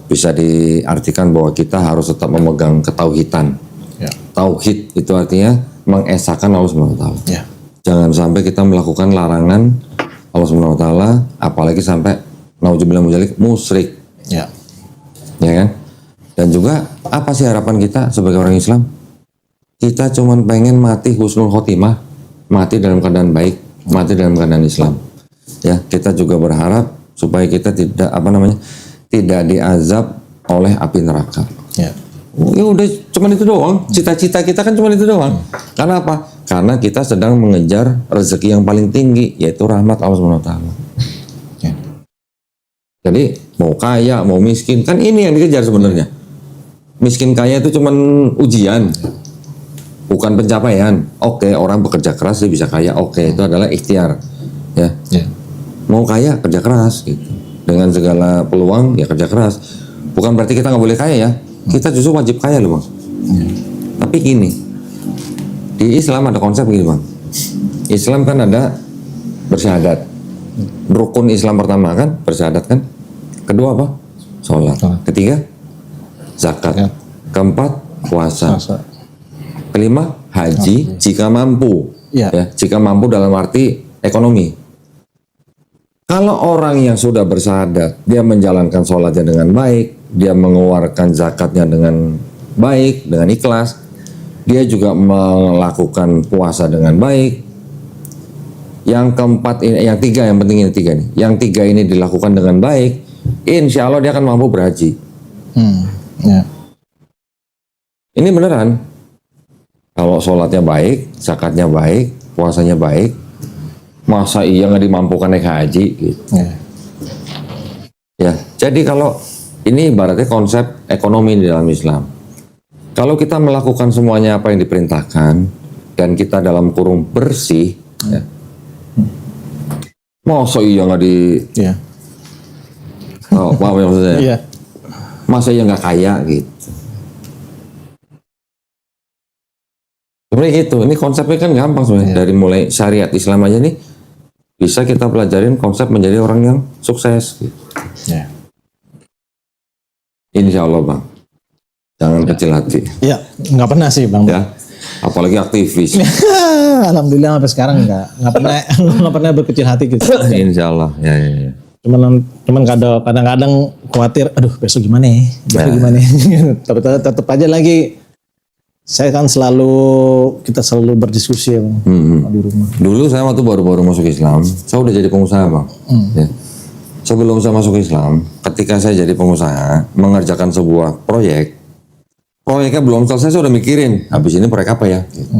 bisa diartikan bahwa kita harus tetap memegang ketauhidan. Ya. Tauhid itu artinya mengesahkan Allah Subhanahu wa taala. Ya. Jangan sampai kita melakukan larangan Allah Subhanahu wa taala, apalagi sampai naudzubillah musyrik. Ya. Ya kan? Dan juga apa sih harapan kita sebagai orang Islam? Kita cuman pengen mati husnul khotimah, mati dalam keadaan baik, mati dalam keadaan Islam. Ya, kita juga berharap supaya kita tidak tidak diazab oleh api neraka. Ya. Ya udah cuman itu doang. Cita-cita kita kan cuman itu doang. Karena apa? Karena kita sedang mengejar rezeki yang paling tinggi, yaitu rahmat Allah Subhanahu wa taala. Ya. Jadi mau kaya, mau miskin, kan ini yang dikejar sebenarnya. Miskin kaya itu cuman ujian. Bukan pencapaian. Oke, orang bekerja keras dia bisa kaya. Oke, itu adalah ikhtiar. Ya. Ya. Mau kaya kerja keras gitu. Dengan segala peluang ya kerja keras. Bukan berarti kita nggak boleh kaya ya. Kita justru wajib kaya loh bang. Tapi gini, di Islam ada konsep gini bang. Islam kan ada bersyahadat. Rukun Islam pertama kan bersyahadat kan. Kedua apa? Sholat. Ketiga zakat. Keempat puasa. Kelima haji jika mampu. Ya, jika mampu dalam arti ekonomi. Kalau orang yang sudah bersyahadat, dia menjalankan sholatnya dengan baik, dia mengeluarkan zakatnya dengan baik, dengan ikhlas, dia juga melakukan puasa dengan baik. Yang keempat ini, yang tiga, yang penting ini tiga nih. Yang tiga ini dilakukan dengan baik, insya Allah dia akan mampu berhaji. Ya. Ini beneran. Kalau sholatnya baik, zakatnya baik, puasanya baik, masa iya nggak dimampukan naik haji gitu. Ya, jadi kalau ini ibaratnya konsep ekonomi di dalam Islam. Kalau kita melakukan semuanya apa yang diperintahkan dan kita dalam kurung bersih, ya, masa iya nggak di, oh, paham ya maksudnya? Iya. Masa iya nggak kaya gitu. Sebenarnya itu, ini konsepnya kan gampang sebenarnya. Dari mulai syariat Islam aja nih. Bisa kita pelajarin konsep menjadi orang yang sukses. Gitu. Ya. Insya Allah bang, jangan kecil hati. Ya, nggak pernah sih bang. Ya, apalagi aktivis. Alhamdulillah sampai sekarang nggak pernah berkecil hati gitu. Insya Allah, ya. Cuman kadang-kadang khawatir, aduh besok gimana ya, gimana? Tapi tetap aja lagi. Saya kan kita selalu berdiskusi ya, di rumah. Dulu saya waktu baru-baru masuk Islam, saya udah jadi pengusaha bang. Ya. Sebelum saya masuk Islam, ketika saya jadi pengusaha, mengerjakan sebuah proyeknya belum selesai, saya udah mikirin, habis ini proyek apa ya? Gitu.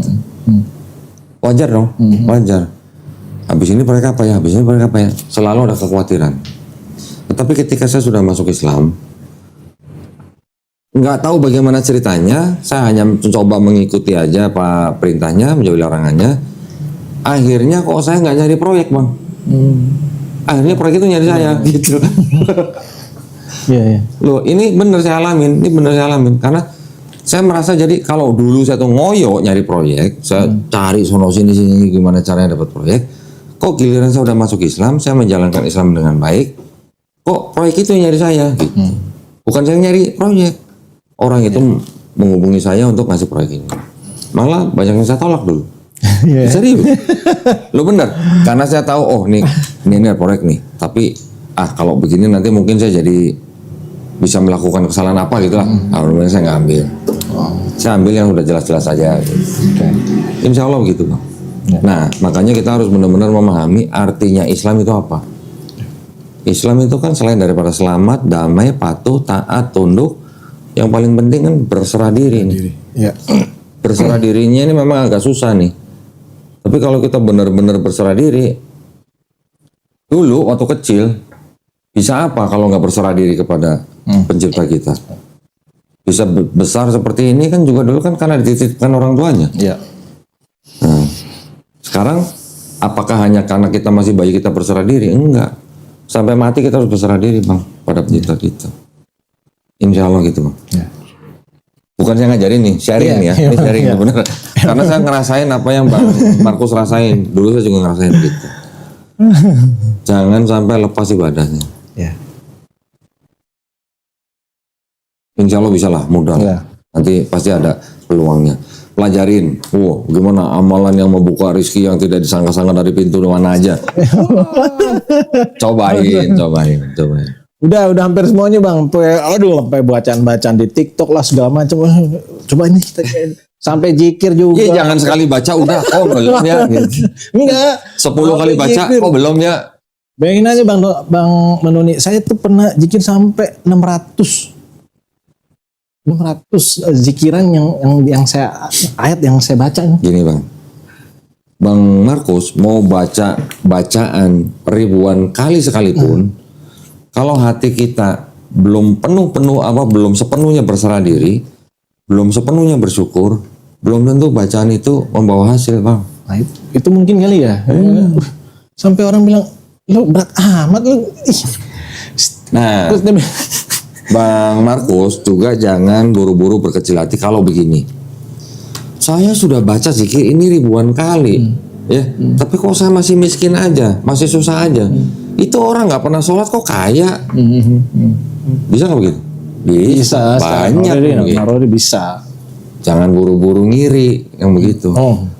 Wajar dong, wajar. Habis ini proyek apa ya? Habis ini proyek apa ya? Selalu ada kekhawatiran. Tetapi ketika saya sudah masuk Islam, nggak tahu bagaimana ceritanya, saya hanya mencoba mengikuti aja apa perintahnya, menjauhi larangannya. Akhirnya kok saya nggak nyari proyek bang. Akhirnya proyek itu nyari saya gitu. Loh ini bener saya alamin, karena saya merasa jadi kalau dulu saya tuh ngoyo nyari proyek, saya cari sono sini gimana caranya dapat proyek. Kok giliran saya udah masuk Islam, saya menjalankan Islam dengan baik, kok proyek itu yang nyari saya gitu. Bukan saya nyari proyek. Orang itu menghubungi saya untuk ngasih proyek ini. Malah banyak yang saya tolak dulu. Serius. Lo bener. Karena saya tahu, oh ini ada proyek nih. Tapi kalau begini nanti mungkin saya jadi bisa melakukan kesalahan apa gitu lah. Alhamdulillah saya nggak ambil. Saya ambil yang udah jelas-jelas aja. Gitu. Insya Allah begitu bang. Nah makanya kita harus benar-benar memahami artinya Islam itu apa. Islam itu kan selain daripada selamat, damai, patuh, taat, tunduk, yang paling penting kan berserah diri nih. Ya. Berserah dirinya ini memang agak susah nih. Tapi kalau kita benar-benar berserah diri, dulu waktu kecil bisa apa kalau nggak berserah diri kepada pencipta kita? Bisa besar seperti ini kan juga dulu kan karena dititipkan orang tuanya. Ya. Nah, sekarang apakah hanya karena kita masih bayi kita berserah diri? Enggak. Sampai mati kita harus berserah diri bang pada pencipta kita. Insya Allah gitu bang. Ya. Bukan saya ngajarin nih, sharing nih ya. Ini sharing bener. Karena saya ngerasain apa yang Bang Markus rasain. Dulu saya juga ngerasain gitu. Jangan sampai lepas ibadahnya. Ya. Insya Allah bisa lah, mudah. Ya. Nanti pasti ada peluangnya. Pelajarin, gimana amalan yang membuka rezeki yang tidak disangka-sangka dari pintu mana aja. cobain. Udah hampir semuanya bang. Sampai bacaan-bacaan di TikTok lah segala macam. Coba ini kita sampai zikir juga. Iya, jangan sekali baca udah. Oh belum ya. Gitu. Enggak. 10 kali baca. Zikir. Oh belum ya. Bayangin aja bang Menuni. Saya tuh pernah zikir sampai 600 zikiran yang saya ayat yang saya baca. Gini Bang Markus mau baca bacaan ribuan kali sekalipun, kalau hati kita belum belum sepenuhnya berserah diri, belum sepenuhnya bersyukur, belum tentu bacaan itu membawa hasil, Bang. Nah, itu mungkin kali ya. Sampai orang bilang, lu berat amat lu. Nah, Bang Markus juga jangan buru-buru berkecil hati kalau begini. Saya sudah baca zikir ini ribuan kali, ya. Tapi kok saya masih miskin aja, masih susah aja. Itu orang nggak pernah sholat kok kaya. Bisa nggak begitu? Bisa. Banyak. Narodi bisa. Jangan buru-buru ngiri yang begitu.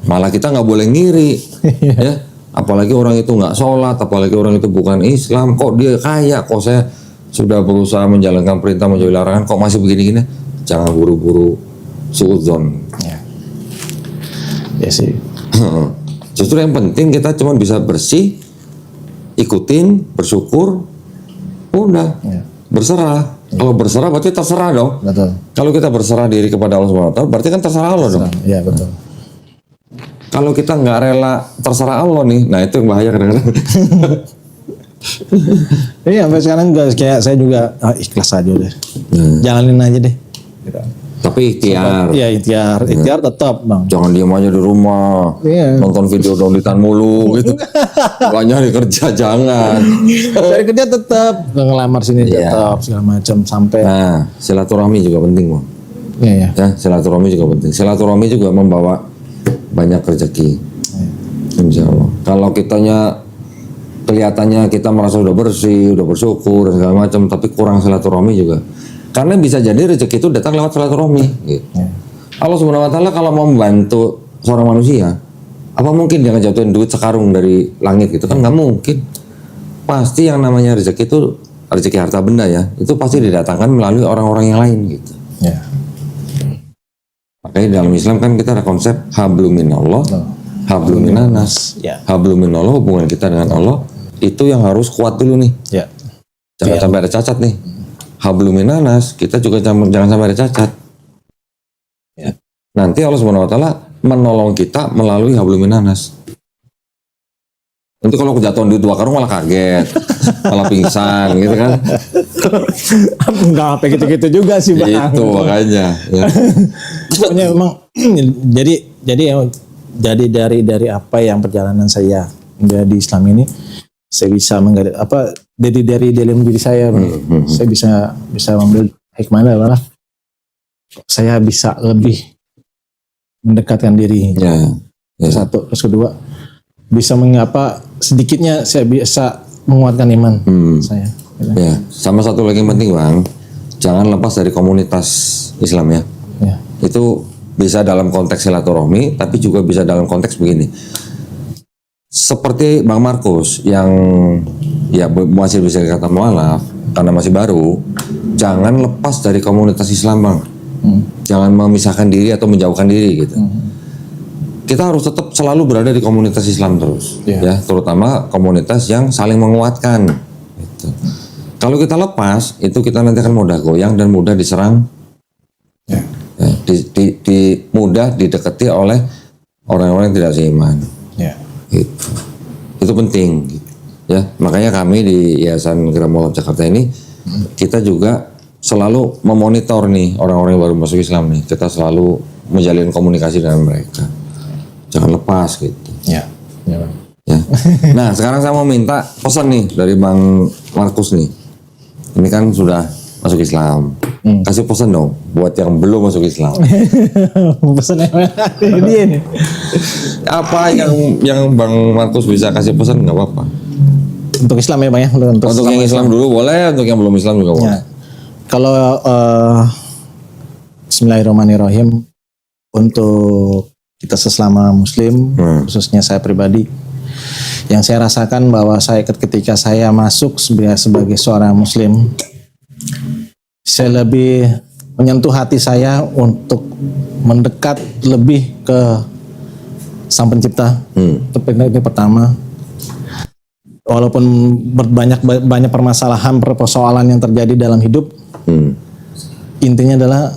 Malah kita nggak boleh ngiri, ya. Apalagi orang itu nggak sholat, apalagi orang itu bukan Islam, kok dia kaya, kok saya sudah berusaha menjalankan perintah menjauhi larangan kok masih begini-gini. Jangan buru-buru suudzon. Ya sih. Justru yang penting kita cuma bisa bersih, ikutin, bersyukur, udah. Berserah. Kalau berserah berarti terserah dong. Betul. Kalau kita berserah diri kepada Allah SWT berarti kan terserah Allah dong. Iya betul. Kalau kita nggak rela terserah Allah nih, nah itu yang bahaya kadang-kadang. Iya, sampai sekarang kayak saya juga ikhlas aja deh. Jalanin aja deh. Gitu. Tapi ikhtiar. Iya, ikhtiar tetap, Bang. Jangan diam aja di rumah. Iya. Nonton video downloadan mulu gitu. Gak nyari kerja, jangan. Cari kerja tetap, ngelamar sini tetap segala macam sampai. Nah, silaturahmi juga penting, Bang. Iya. Ya, silaturahmi juga penting. Silaturahmi juga membawa banyak rezeki. Insya Allah. Kalau kelihatannya kita merasa udah bersih, udah bersyukur dan segala macam, tapi kurang silaturahmi juga. Karena bisa jadi rezeki itu datang lewat silaturahmi. Gitu. Allah Subhanahu Wa Taala kalau mau membantu seorang manusia, apa mungkin dia ngejatuhin duit sekarung dari langit gitu kan? Nggak mungkin. Pasti yang namanya rezeki itu rezeki harta benda ya, itu pasti didatangkan melalui orang-orang yang lain gitu. Ya. Makanya dalam Islam kan kita ada konsep hablum minallah, hablum minanas. Hablum minallah hubungan kita dengan Allah itu yang harus kuat dulu nih. Ya. Jangan sampai ada cacat nih. Hablum minanas kita juga jangan sampai ada cacat. Ya. Nanti Allah Subhanahu Wa Taala menolong kita melalui hablum minanas. Nanti kalau kejatuhan duit 2 karung malah kaget, malah pingsan gitu kan. Enggak sampai gitu-gitu juga sih, Bang. Itu makanya. Ya. Pokoknya memang jadi dari apa yang perjalanan saya menjadi Islam ini, saya bisa menggali dari dalam diri saya, saya bisa mengambil hikmah malah saya bisa lebih mendekatkan diri. Ya. Satu, terus kedua bisa mengapa sedikitnya saya bisa menguatkan iman saya. Ya, sama satu lagi yang penting, Bang, jangan lepas dari komunitas Islam ya. Itu bisa dalam konteks silaturahmi, tapi juga bisa dalam konteks begini. Seperti Bang Markus yang ya masih bisa dikatakan mualaf karena masih baru, jangan lepas dari komunitas Islam, Bang. Jangan memisahkan diri atau menjauhkan diri gitu. Kita harus tetap selalu berada di komunitas Islam terus, ya, terutama komunitas yang saling menguatkan. Gitu. Kalau kita lepas, itu kita nanti akan mudah goyang dan mudah diserang, mudah didekati oleh orang-orang yang tidak seiman. Gitu. Itu penting, gitu. Ya. Makanya kami di Yayasan Gerak Mualaf Jakarta ini, kita juga selalu memonitor nih orang-orang yang baru masuk Islam nih. Kita selalu menjalin komunikasi dengan mereka. Jangan lepas gitu. Ya. Nah, sekarang saya mau minta pesan nih dari Bang Markus nih. Ini kan sudah masuk Islam. Kasih pesan dong buat yang belum masuk Islam. Pesan dia nih. Apa yang Bang Markus bisa kasih pesan nggak apa-apa. Untuk Islam ya, Bang ya. Untuk yang Islam dulu boleh, untuk yang belum Islam juga boleh. Kalau Bismillahirrahmanirrahim. Untuk kita sesama Muslim, khususnya saya pribadi, yang saya rasakan bahwa ketika saya masuk sebagai seorang Muslim, saya lebih menyentuh hati saya untuk mendekat lebih ke Sang Pencipta. Itu pertama. Walaupun banyak persoalan yang terjadi dalam hidup, intinya adalah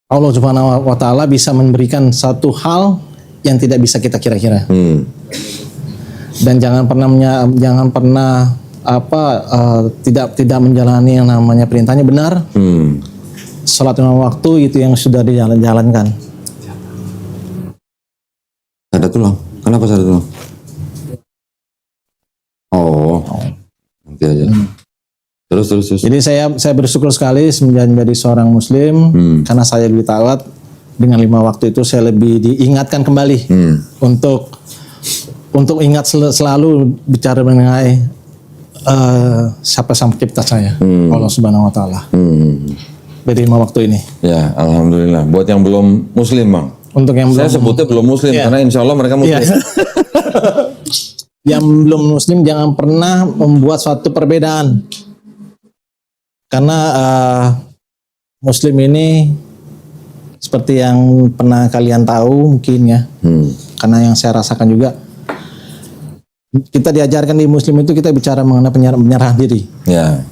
Allah Subhanahu wa Ta'ala bisa memberikan satu hal yang tidak bisa kita kira-kira. Dan jangan pernah tidak menjalani yang namanya perintahnya benar. Salat lima waktu itu yang sudah dijalankan. Ada tulang. Kenapa ada tulang? Oh. Nanti aja. Terus. Jadi saya bersyukur sekali menjadi seorang Muslim karena saya lebih taat. Dengan 5 waktu itu saya lebih diingatkan kembali untuk ingat selalu bicara mengenai siapa Sang Pencipta saya, Allah Subhanahu wa Ta'ala. Dari 5 waktu ini. Ya, alhamdulillah. Buat yang belum Muslim, Bang. Untuk yang saya sebutnya belum Muslim karena insya Allah mereka Muslim. Yang belum Muslim jangan pernah membuat suatu perbedaan. Karena Muslim ini seperti yang pernah kalian tahu mungkin ya, karena yang saya rasakan juga, kita diajarkan di Muslim itu kita bicara mengenai penyerah diri. Ya.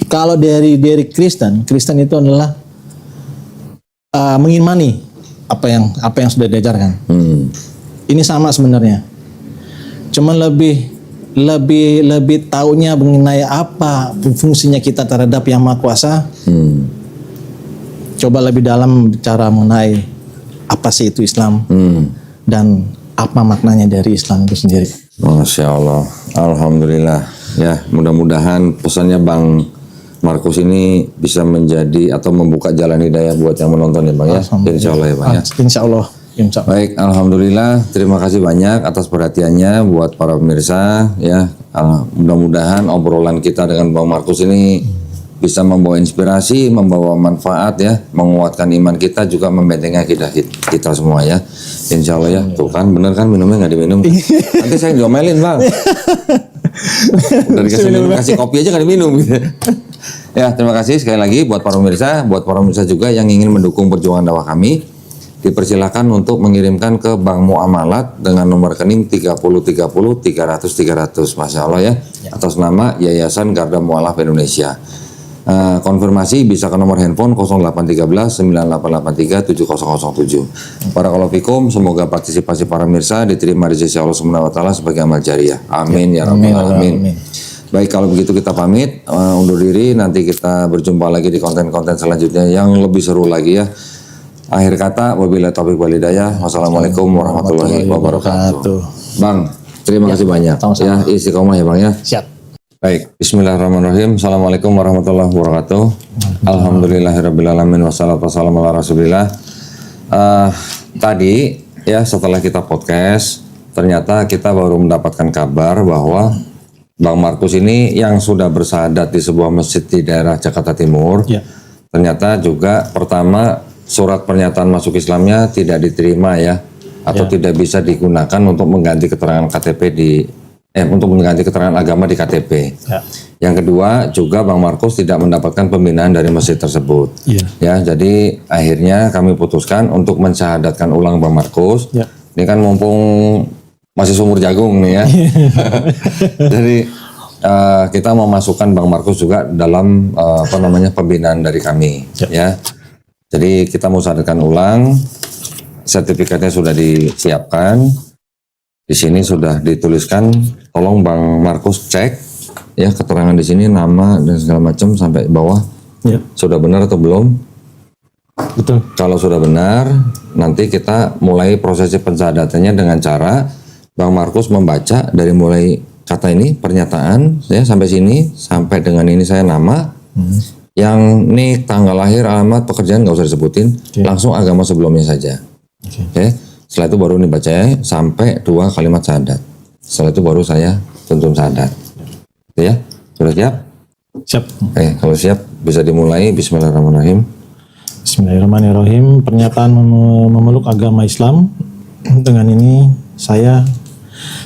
Kalau dari Kristen itu adalah mengimani apa yang sudah diajarkan. Ini sama sebenarnya, cuman lebih taunya mengenai apa fungsinya kita terhadap Yang Maha Kuasa. Coba lebih dalam bicara mengenai apa sih itu Islam dan apa maknanya dari Islam itu sendiri. Masya Allah, alhamdulillah. Ya, mudah-mudahan pesannya Bang Markus ini bisa menjadi atau membuka jalan hidayah buat yang menonton ya Bang ya. Insya Allah ya Bang ya. Insya Allah. Baik, alhamdulillah. Terima kasih banyak atas perhatiannya buat para pemirsa ya. Mudah-mudahan obrolan kita dengan Bang Markus ini bisa membawa inspirasi, membawa manfaat ya, menguatkan iman kita, juga membentengi kita semua ya. Insya Allah ya. Tuh kan, bener kan minumnya nggak diminum. Nanti saya diomelin Bang. Udah dikasih minum, kasih kopi aja nggak diminum gitu. Ya, terima kasih sekali lagi buat para pemirsa juga yang ingin mendukung perjuangan dakwah kami. Dipersilakan untuk mengirimkan ke Bank Muamalat dengan nomor rekening 3030 300 300. Masya Allah ya. Atas nama Yayasan Garda Mualaf Indonesia. Konfirmasi bisa ke nomor handphone 0813 9883 7007. Barakallahu fikum, semoga partisipasi para pemirsa diterima di sisi Allah Subhanahu wa Ta'ala sebagai amal jariah. Amin ya rabbal alamin. Baik, kalau begitu kita pamit undur diri, nanti kita berjumpa lagi di konten-konten selanjutnya yang lebih seru lagi ya. Akhir kata, wabillahi taufiq wal hidayah. Wassalamualaikum warahmatullahi wabarakatuh. Bang, terima kasih banyak. Ya, istiqomah ya Bang ya. Siap. Baik, bismillahirrahmanirrahim. Assalamualaikum warahmatullahi wabarakatuh. Alhamdulillahirrabbilalamin. Wassalatu wassalamu ala rasulillah. Tadi ya setelah kita podcast, ternyata kita baru mendapatkan kabar bahwa Bang Markus ini yang sudah bersahadat di sebuah masjid di daerah Jakarta Timur, ternyata juga pertama surat pernyataan masuk Islamnya tidak diterima ya, atau tidak bisa digunakan untuk mengganti keterangan KTP untuk mengganti keterangan agama di KTP. Yang kedua juga Bang Markus tidak mendapatkan pembinaan dari masjid tersebut. Ya, jadi akhirnya kami putuskan untuk mensyahadatkan ulang Bang Markus. Ini kan mumpung masih sumur jagung nih ya. Jadi kita mau masukkan Bang Markus juga dalam pembinaan dari kami. Ya. Jadi kita mau syahadatkan ulang. Sertifikatnya sudah disiapkan. Di sini sudah dituliskan, tolong Bang Markus cek ya keterangan di sini, nama dan segala macam sampai bawah. Sudah benar atau belum? Betul. Kalau sudah benar, nanti kita mulai prosesi pensyahadatannya dengan cara Bang Markus membaca dari mulai kata ini pernyataan ya sampai sini, sampai dengan ini saya nama. Yang ini tanggal lahir, alamat, pekerjaan nggak usah disebutin, langsung agama sebelumnya saja. Oke. Setelah itu baru dibaca sampai 2 kalimat syahadat. Setelah itu baru saya tuntun syahadat. Oke ya? Sudah siap? Siap. Oke, kalau siap bisa dimulai. Bismillahirrahmanirrahim. Bismillahirrahmanirrahim. Pernyataan memeluk agama Islam. Dengan ini saya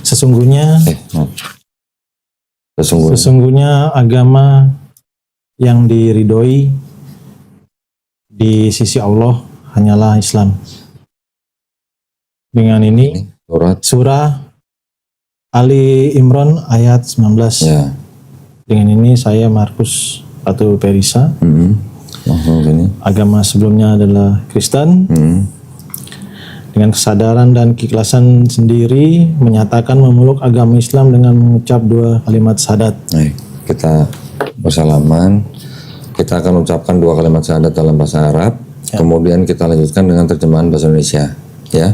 sesungguhnya agama yang diridhoi di sisi Allah hanyalah Islam. Dengan ini surah Ali Imran ayat 19. Ya. Dengan ini saya Markus atau Perisa. Agama sebelumnya adalah Kristen. Dengan kesadaran dan keikhlasan sendiri menyatakan memeluk agama Islam dengan mengucap 2 kalimat syahadat. Kita bersalaman. Kita akan ucapkan 2 kalimat syahadat dalam bahasa Arab. Kemudian kita lanjutkan dengan terjemahan bahasa Indonesia. Ya.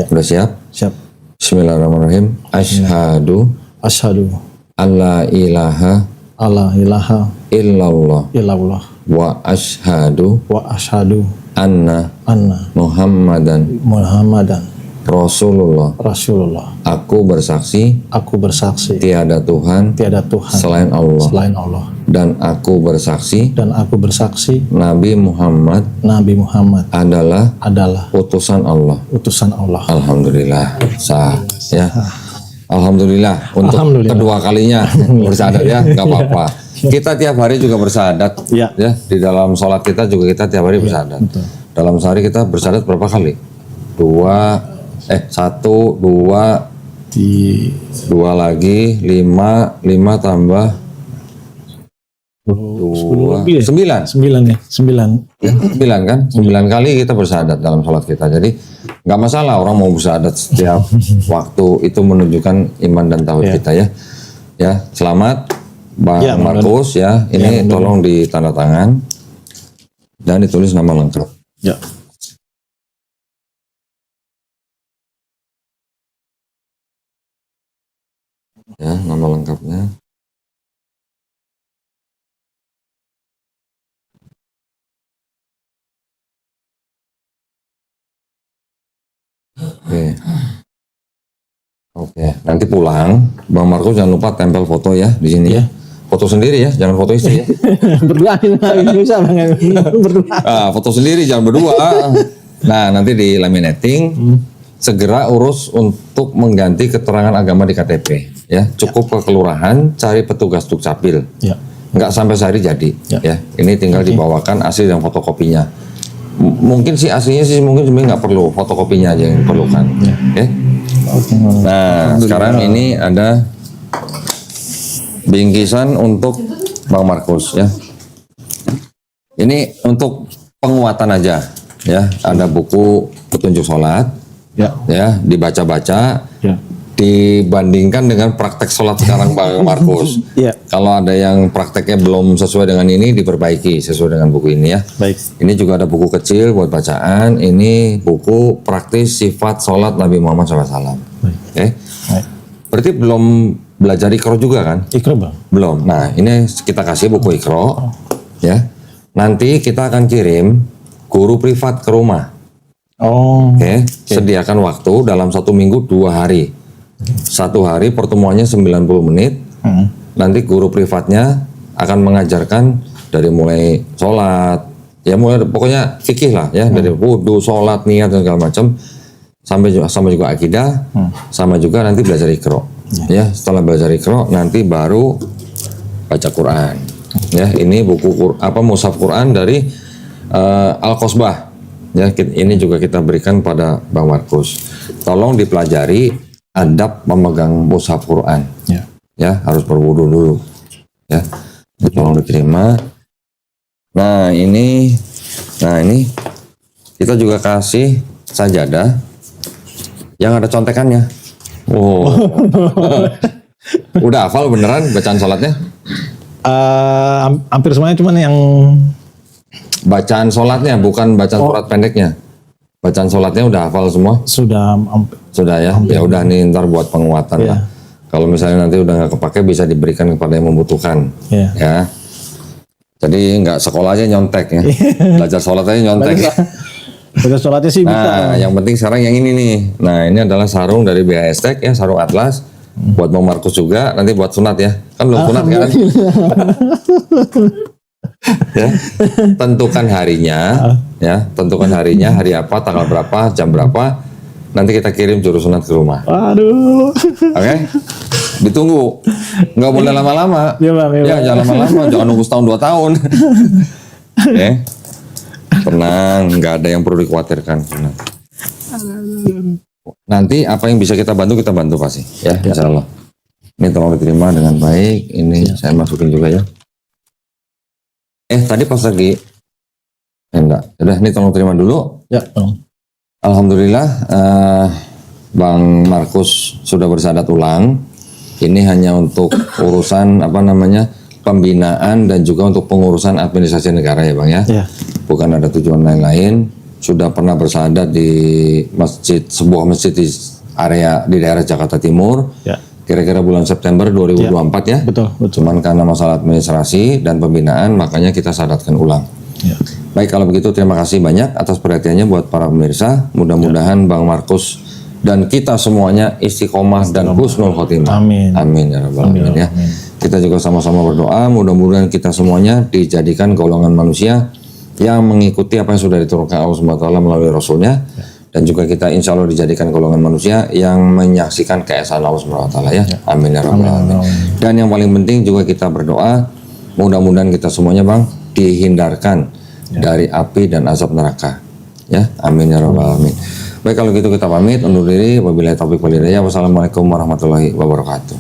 Sudah siap? Siap. Bismillahirrahmanirrahim. Asyhadu alla ilaha illallah wa asyhadu anna Muhammadan Rasulullah. Aku bersaksi tiada Tuhan selain Allah. Dan aku bersaksi Nabi Muhammad adalah utusan Allah. Alhamdulillah. Sah ya. Alhamdulillah untuk kedua kalinya bersyahadat ya, nggak apa-apa. Kita tiap hari juga bersyahadat ya. Di dalam sholat kita juga kita tiap hari bersyahadat. Dalam sehari kita bersyahadat berapa kali? 1, 2 lagi 5 tambah 2 9 ya. 9 kan? 9 kali kita bersyahadat dalam sholat kita. Jadi nggak masalah orang mau bersyahadat setiap waktu, itu menunjukkan iman dan tauhid kita ya. Ya, selamat Bang Markus ya. Ini tolong ditanda tangan dan ditulis nama lengkap. Ya. Ya, nama lengkapnya. Oke. Nanti pulang, Bang Markus jangan lupa tempel foto ya di sini ya. Foto sendiri ya, jangan foto istri ya. Berdua bisa Bang. Berdua. Foto sendiri jangan berdua. Nah, nanti di laminating. Segera urus untuk mengganti keterangan agama di KTP ya. Cukup ke kelurahan, cari petugas Dukcapil. Ya. Nggak sampai sehari jadi ya. Ini tinggal dibawakan asli dan fotokopinya. Mungkin sih aslinya sih mungkin sebenarnya nggak perlu, fotokopinya aja yang diperlukan. Ya. Nah, sekarang ini ada bingkisan untuk Bang Markus ya. Ini untuk penguatan aja ya. Ada buku petunjuk sholat ya, dibaca-baca. Ya. Dibandingkan dengan praktek sholat sekarang Bang Markus. Ya. Kalau ada yang prakteknya belum sesuai dengan ini, diperbaiki sesuai dengan buku ini ya. Baik. Ini juga ada buku kecil buat bacaan. Ini buku praktis sifat sholat Nabi Muhammad SAW. Oke. Berarti belum belajar Iqra juga kan? Iqra Bang? Belum. Nah, ini kita kasih buku Iqra. Ya. Nanti kita akan kirim guru privat ke rumah. Oke. Sediakan waktu dalam 1 minggu 2 hari. 1 hari pertemuannya 90 menit. Nanti guru privatnya akan mengajarkan dari mulai sholat, ya mulai pokoknya fikih lah ya, dari wudu, sholat, niat dan segala macam, sama juga akidah, sama juga nanti belajar Iqra. Ya, setelah belajar Iqra nanti baru baca Quran. Ya, ini buku mushaf Quran dari Al-Qasbah. Ya, ini juga kita berikan pada Bang Markus. Tolong dipelajari adab memegang mushaf Quran. Ya, harus berwudu dulu. Ya, tolong diterima. Nah ini kita juga kasih sajadah yang ada contekannya. Udah hafal beneran bacaan sholatnya? Hampir semuanya, cuman yang bacaan sholatnya, bukan bacaan surat pendeknya. Bacaan sholatnya udah hafal semua? Sudah ya. Ya udah nih ntar buat penguatan lah. Kalau misalnya nanti udah nggak kepake bisa diberikan kepada yang membutuhkan. Ya. Jadi nggak sekolah aja nyontek ya. Belajar sholat aja nyontek. Belajar sholatnya sih bisa. Nah, yang penting sekarang yang ini nih. Nah, ini adalah sarung dari BHS Tech ya, sarung atlas. Buat Bang Markus juga, nanti buat sunat ya. Kan belum sunat kan? Ya, tentukan harinya, ya, tentukan harinya, hari apa, tanggal berapa, jam berapa, nanti kita kirim juru sunat ke rumah. Aduh. Oke? Ditunggu, nggak boleh lama-lama. Iya, Bang, iya, Ya, Bang. jangan lama-lama, jangan nunggu setahun 2 tahun. Oke? Tenang, nggak ada yang perlu dikhawatirkan. Tenang. Nanti apa yang bisa kita bantu pasti, ya, insya Allah. Ini tolong diterima dengan baik. Ini saya masukin juga ya. Tadi pas lagi, enggak. Udah, ini tolong terima dulu. Ya, Bang. Alhamdulillah, Bang Markus sudah bersadat ulang. Ini hanya untuk urusan pembinaan dan juga untuk pengurusan administrasi negara ya Bang ya. Ya. Bukan ada tujuan lain-lain. Sudah pernah bersadat di sebuah masjid di daerah Jakarta Timur. Ya. Kira-kira bulan September 2024 ya. Betul. Cuman karena masalah administrasi dan pembinaan makanya kita sadatkan ulang. Ya. Baik, kalau begitu terima kasih banyak atas perhatiannya buat para pemirsa. Mudah-mudahan Bang Markus dan kita semuanya istiqomah dan husnul khotimah. Amin. Amin ya rabbal alamin ya. Amin. Kita juga sama-sama berdoa mudah-mudahan kita semuanya dijadikan golongan manusia yang mengikuti apa yang sudah diturunkan Allah SWT melalui Rasulnya. Dan juga kita insya Allah dijadikan golongan manusia yang menyaksikan keesaan Allah SWT ya. Amin ya rabbal alamin. Dan yang paling penting juga kita berdoa mudah-mudahan kita semuanya Bang dihindarkan dari api dan azab neraka. Ya, amin ya rabbal alamin. Baik, kalau gitu kita pamit undur diri. Wabillahi taufiq wal hidayah. Wassalamualaikum warahmatullahi wabarakatuh.